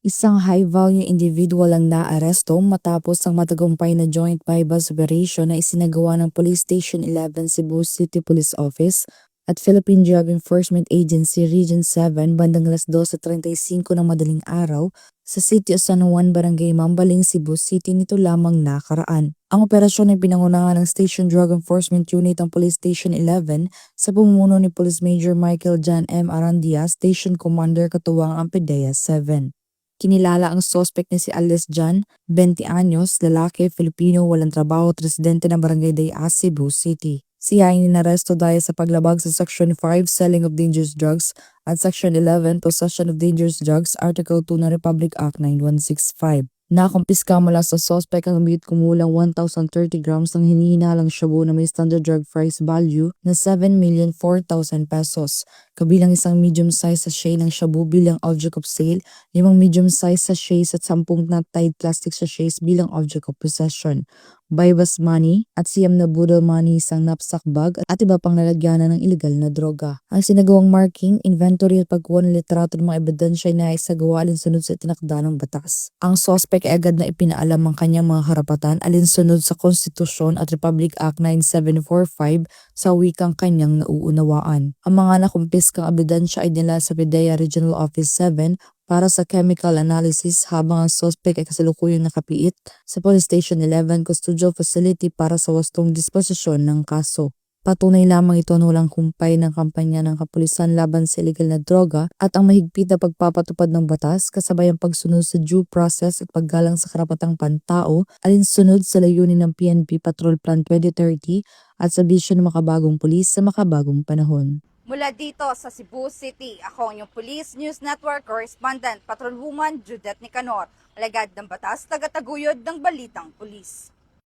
Isang high-value individual ang naaresto matapos ang matagumpay na joint bypass operation na isinagawa ng Police Station 11 Cebu City Police Office at Philippine Drug Enforcement Agency Region 7 bandang alas 2:35 ng madaling araw sa City of San Juan, Barangay Mambaling, Cebu City nito lamang nakaraan. Ang operasyon ay pinangunahan ng Station Drug Enforcement Unit ng Police Station 11 sa pamumuno ni Police Major Michael John M. Arandia, Station Commander katuwang ang PDEA 7. Kinilala ang suspect na si Alice Jan, 20 anyos, lalaki, Filipino, walang trabaho at residente ng Barangay Daya, Cebu City. Siya ay inaresto dahil sa paglabag sa Section 5, Selling of Dangerous Drugs at Section 11, Possession of Dangerous Drugs, Article 2 ng Republic Act 9165. Nakumpiska mula sa suspect ang gamit kumulang 1,030 grams ng hinihinalang shabu na may standard drug price value na 7,004,000 pesos, kabilang isang medium-size sachet ng shabu bilang object of sale, 5 medium-size sachets at 10 na-tied plastic sachets bilang object of possession, bypass money at siyam na budol money, isang knapsack bag at iba pang lalagyanan ng ilegal na droga. Ang sinagawang marking, inventory at pagkuha ng litrato ng mga ebidensya ay naisagawa alinsunod sa itinakda ng batas. Ang suspect ay agad na ipinaalam ang kanyang mga karapatan alinsunod sa Konstitusyon at Republic Act 9745 sa wikang kanyang nauunawaan. Ang mga nakumpiskang ebidensya ay dinala sa PDEA Regional Office 7 para sa chemical analysis habang ang suspect ay kasalukuyang nakapiit sa Police Station 11 Custodial Facility para sa wastong disposisyon ng kaso. Patunay lamang ito na walang kumpay ng kampanya ng kapulisan laban sa illegal na droga at ang mahigpit na pagpapatupad ng batas kasabay ang pagsunod sa due process at paggalang sa karapatang pantao alinsunod sa layunin ng PNP Patrol Plan 2030 at sa bisyon ng makabagong pulis sa makabagong panahon. Mula dito sa Cebu City, ako ang iyong Police News Network Correspondent, Patrolwoman Judith Nicanor, alagad ng batas, tagataguyod ng Balitang Pulis.